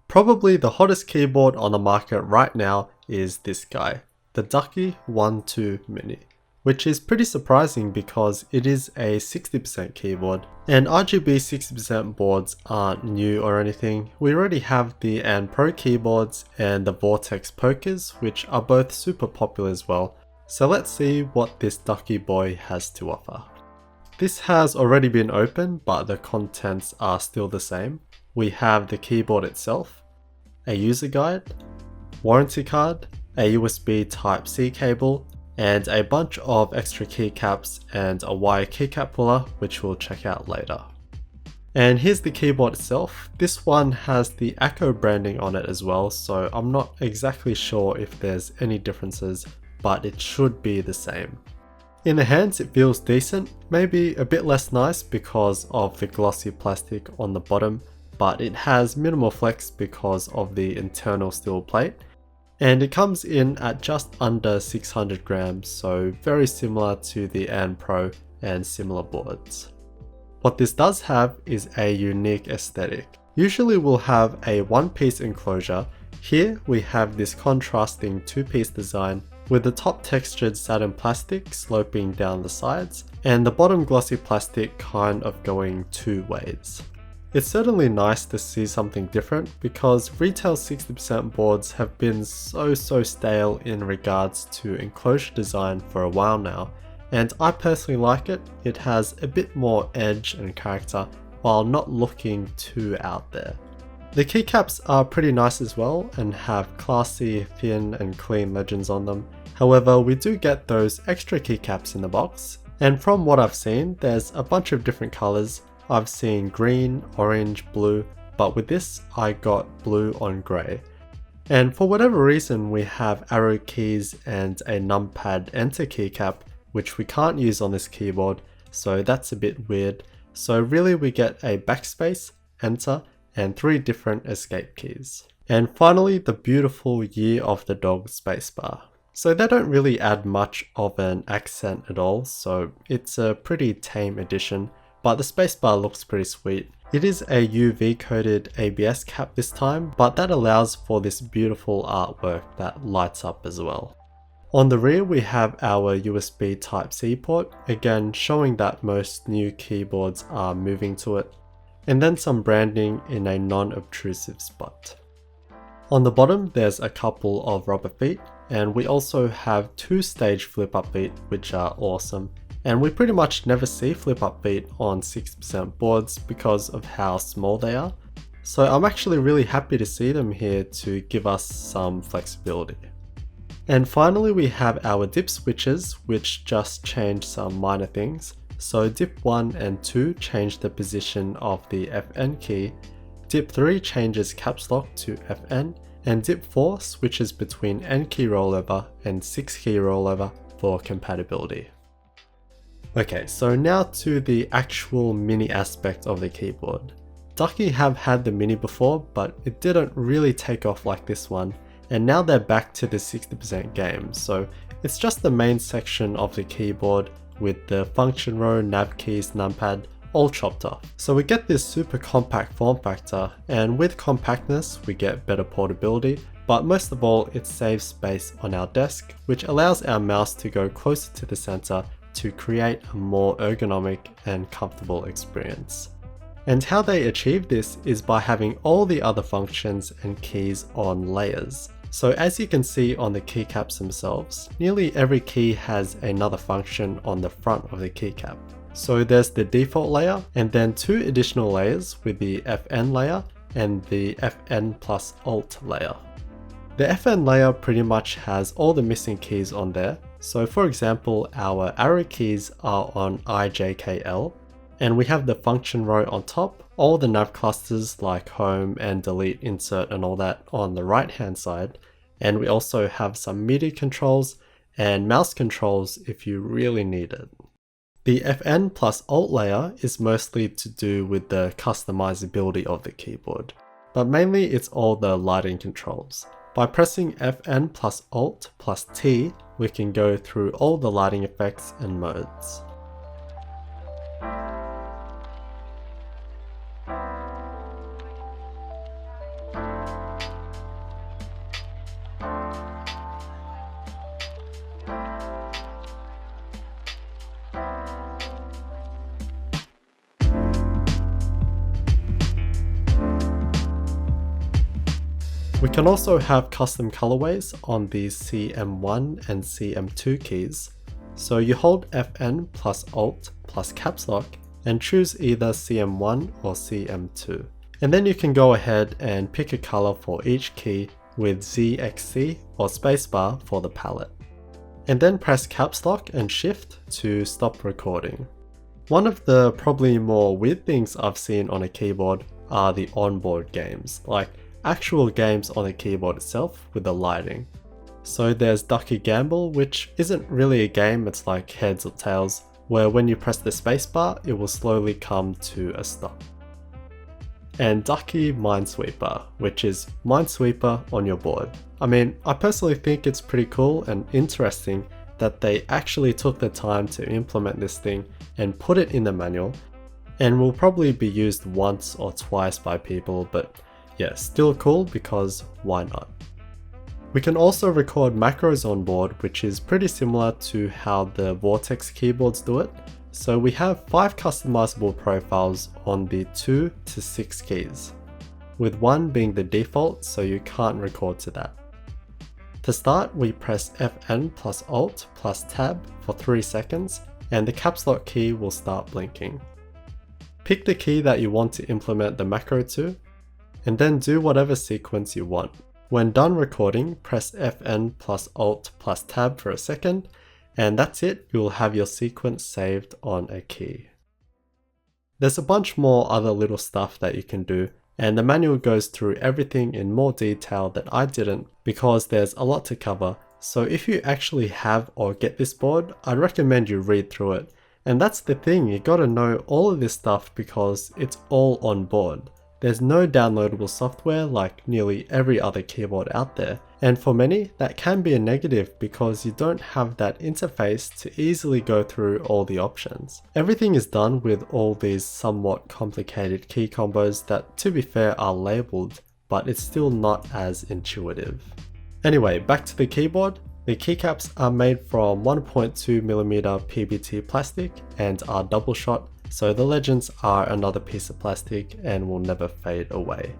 Probably the hottest keyboard on the market right now is this guy, the Ducky One Mini, which is pretty surprising because it is a 60% keyboard, and RGB 60% boards aren't new or anything. We already have the Pro keyboards and the Vortex Pokers, which are both super popular as well. So let's see what this Ducky boy has to offer. This has already been opened, but the contents are still the same. We have the keyboard itself, a user guide, warranty card, a USB Type-C cable, and a bunch of extra keycaps and a wire keycap puller, which we'll check out later. And here's the keyboard itself. This one has the Acco branding on it as well, so I'm not exactly sure if there's any differences, but it should be the same. In the hands it feels decent, maybe a bit less nice because of the glossy plastic on the bottom, but it has minimal flex because of the internal steel plate, and it comes in at just under 600 grams, so very similar to the Pro and similar boards. What this does have is a unique aesthetic. Usually we'll have a one-piece enclosure. Here we have this contrasting two-piece design with the top textured satin plastic sloping down the sides and the bottom glossy plastic kind of going two ways. It's certainly nice to see something different because retail 60% boards have been so stale in regards to enclosure design for a while now, and I personally like it. It has a bit more edge and character while not looking too out there. The keycaps are pretty nice as well and have classy, thin and clean legends on them. However, we do get those extra keycaps in the box, and from what I've seen, there's a bunch of different colors. I've seen green, orange, blue, but with this I got blue on grey. And for whatever reason we have arrow keys and a numpad enter keycap, which we can't use on this keyboard, so that's a bit weird. So really we get a backspace, enter, and 3 different escape keys. And finally the beautiful Year of the Dog spacebar. So they don't really add much of an accent at all, so it's a pretty tame addition. But the spacebar looks pretty sweet. It is a UV coated ABS cap this time, but that allows for this beautiful artwork that lights up as well. On the rear we have our USB Type-C port, again showing that most new keyboards are moving to it, and then some branding in a non-obtrusive spot. On the bottom there's a couple of rubber feet, and we also have 2-stage flip-up feet, which are awesome. And we pretty much never see flip-up feet on 60% boards because of how small they are. So I'm actually really happy to see them here to give us some flexibility. And finally we have our dip switches, which just change some minor things. So dip 1 and 2 change the position of the FN key, dip 3 changes caps lock to FN, and dip 4 switches between N key rollover and 6 key rollover for compatibility. Okay, so now to the actual Mini aspect of the keyboard. Ducky have had the Mini before, but it didn't really take off like this one, and now they're back to the 60% game, so it's just the main section of the keyboard with the function row, nav keys, numpad, all chopped off. So we get this super compact form factor, and with compactness we get better portability, but most of all it saves space on our desk, which allows our mouse to go closer to the center to create a more ergonomic and comfortable experience. And how they achieve this is by having all the other functions and keys on layers. So as you can see on the keycaps themselves, nearly every key has another function on the front of the keycap. So there's the default layer and then 2 additional layers with the FN layer and the FN plus Alt layer. The FN layer pretty much has all the missing keys on there. So for example, our arrow keys are on IJKL, and we have the function row on top, all the nav clusters like home and delete, insert and all that on the right hand side, and we also have some MIDI controls and mouse controls if you really need it. The FN plus Alt layer is mostly to do with the customizability of the keyboard, but mainly it's all the lighting controls. By pressing FN plus Alt plus T, we can go through all the lighting effects and modes. We can also have custom colorways on these CM1 and CM2 keys. So you hold FN plus Alt plus caps lock and choose either CM1 or CM2. And then you can go ahead and pick a color for each key with ZXC or spacebar for the palette. And then press caps lock and shift to stop recording. One of the probably more weird things I've seen on a keyboard are the onboard games, like actual games on the keyboard itself with the lighting. So there's Ducky Gamble, which isn't really a game, it's like heads or tails, where when you press the spacebar, it will slowly come to a stop. And Ducky Minesweeper, which is Minesweeper on your board. I mean, I personally think it's pretty cool and interesting that they actually took the time to implement this thing and put it in the manual, and will probably be used once or twice by people, but yeah, still cool because why not? We can also record macros on board, which is pretty similar to how the Vortex keyboards do it. So we have 5 customizable profiles on the 2 to 6 keys, with 1 being the default, so you can't record to that. To start, we press FN plus Alt plus Tab for 3 seconds, and the caps lock key will start blinking. Pick the key that you want to implement the macro to, and then do whatever sequence you want. When done recording, press FN plus Alt plus Tab for a second, and that's it, you'll have your sequence saved on a key. There's a bunch more other little stuff that you can do, and the manual goes through everything in more detail that I didn't because there's a lot to cover, so if you actually have or get this board, I'd recommend you read through it. And that's the thing, you gotta know all of this stuff because it's all on board. There's no downloadable software like nearly every other keyboard out there, and for many that can be a negative because you don't have that interface to easily go through all the options. Everything is done with all these somewhat complicated key combos that, to be fair, are labeled, but it's still not as intuitive. Anyway, back to the keyboard. The keycaps are made from 1.2mm PBT plastic and are double shot, so the legends are another piece of plastic and will never fade away.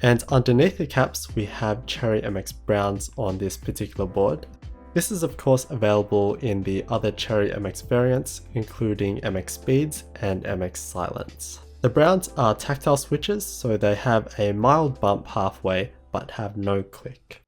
And underneath the caps we have Cherry MX Browns on this particular board. This is of course available in the other Cherry MX variants, including MX Speeds and MX Silence. The Browns are tactile switches, so they have a mild bump halfway but have no click.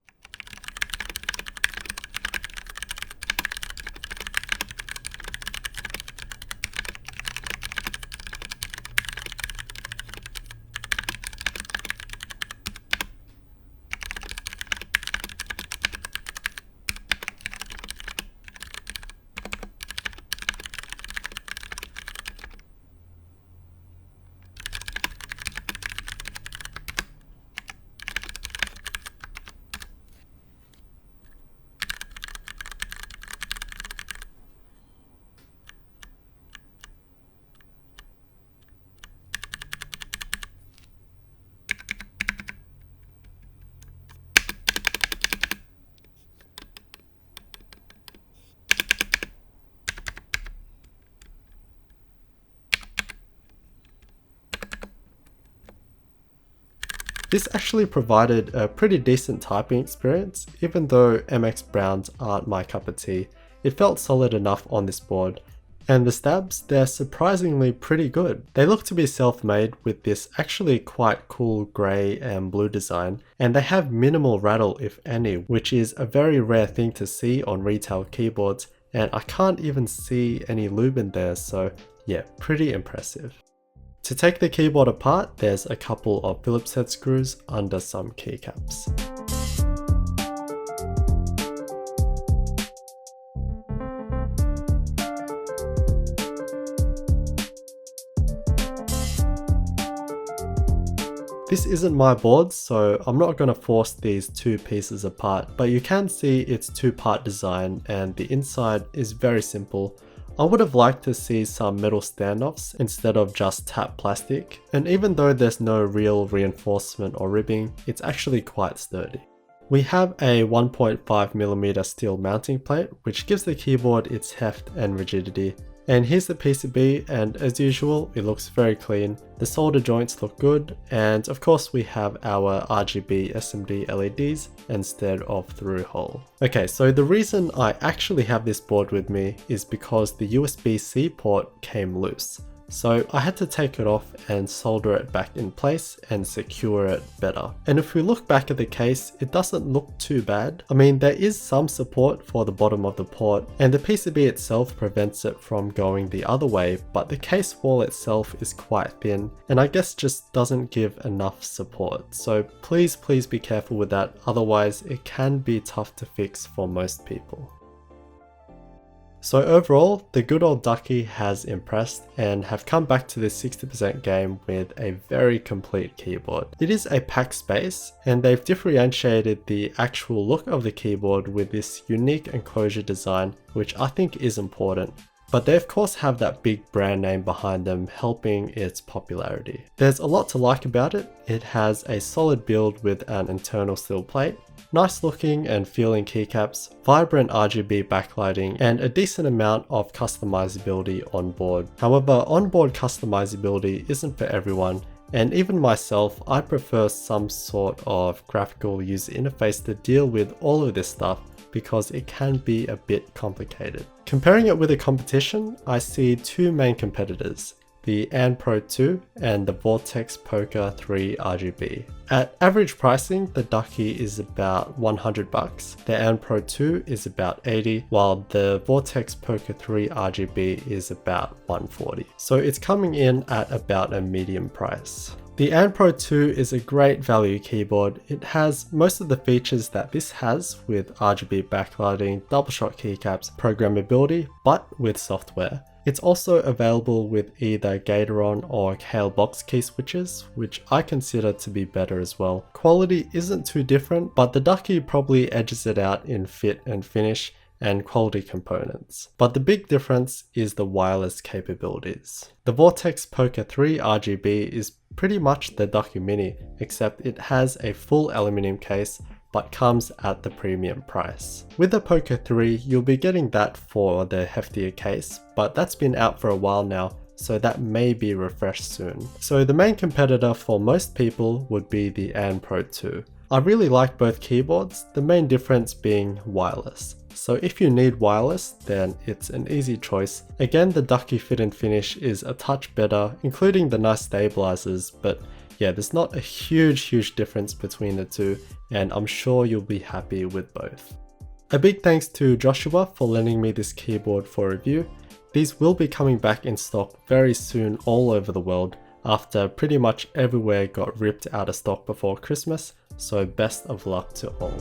This actually provided a pretty decent typing experience, even though MX Browns aren't my cup of tea. It felt solid enough on this board. And the stabs, they're surprisingly pretty good. They look to be self-made with this actually quite cool grey and blue design, and they have minimal rattle if any, which is a very rare thing to see on retail keyboards, and I can't even see any lube in there, so yeah, pretty impressive. To take the keyboard apart, there's a couple of Phillips head screws under some keycaps. This isn't my board, so I'm not going to force these two pieces apart, but you can see it's two-part design and the inside is very simple. I would have liked to see some metal standoffs instead of just tap plastic, and even though there's no real reinforcement or ribbing, it's actually quite sturdy. We have a 1.5mm steel mounting plate, which gives the keyboard its heft and rigidity, And here's the PCB, and as usual, it looks very clean. The solder joints look good, and of course we have our RGB SMD LEDs instead of through hole. Okay, so the reason I actually have this board with me is because the USB-C port came loose. So I had to take it off and solder it back in place and secure it better. And if we look back at the case, it doesn't look too bad. I mean, there is some support for the bottom of the port, and the PCB itself prevents it from going the other way, but the case wall itself is quite thin, and I guess just doesn't give enough support. So please be careful with that, otherwise it can be tough to fix for most people. So overall, the good old Ducky has impressed and have come back to this 60% game with a very complete keyboard. It is a packed space, and they've differentiated the actual look of the keyboard with this unique enclosure design, which I think is important. But they of course have that big brand name behind them, helping its popularity. There's a lot to like about it. It has a solid build with an internal steel plate, nice looking and feeling keycaps, vibrant RGB backlighting, and a decent amount of customizability on board. However, onboard customizability isn't for everyone, and even myself, I prefer some sort of graphical user interface to deal with all of this stuff, because it can be a bit complicated. Comparing it with the competition, I see two main competitors, the AND Pro 2 and the Vortex Poker 3 RGB. At average pricing, the Ducky is about 100 bucks, the AND Pro 2 is about 80, while the Vortex Poker 3 RGB is about 140. So it's coming in at about a medium price. The AND Pro 2 is a great value keyboard. It has most of the features that this has with RGB backlighting, double shot keycaps, programmability, but with software. It's also available with either Gateron or Kale box key switches, which I consider to be better as well. Quality isn't too different, but the Ducky probably edges it out in fit and finish and quality components. But the big difference is the wireless capabilities. The Vortex Poker 3 RGB is pretty much the Ducky Mini, except it has a full aluminium case but comes at the premium price. With the Poker 3, you'll be getting that for the heftier case, but that's been out for a while now, so that may be refreshed soon. So the main competitor for most people would be the AND Pro 2. I really like both keyboards, the main difference being wireless. So if you need wireless, then it's an easy choice. Again, the Ducky fit and finish is a touch better, including the nice stabilizers, but yeah, there's not a huge difference between the two, and I'm sure you'll be happy with both. A big thanks to Joshua for lending me this keyboard for review. These will be coming back in stock very soon all over the world, after pretty much everywhere got ripped out of stock before Christmas, so best of luck to all.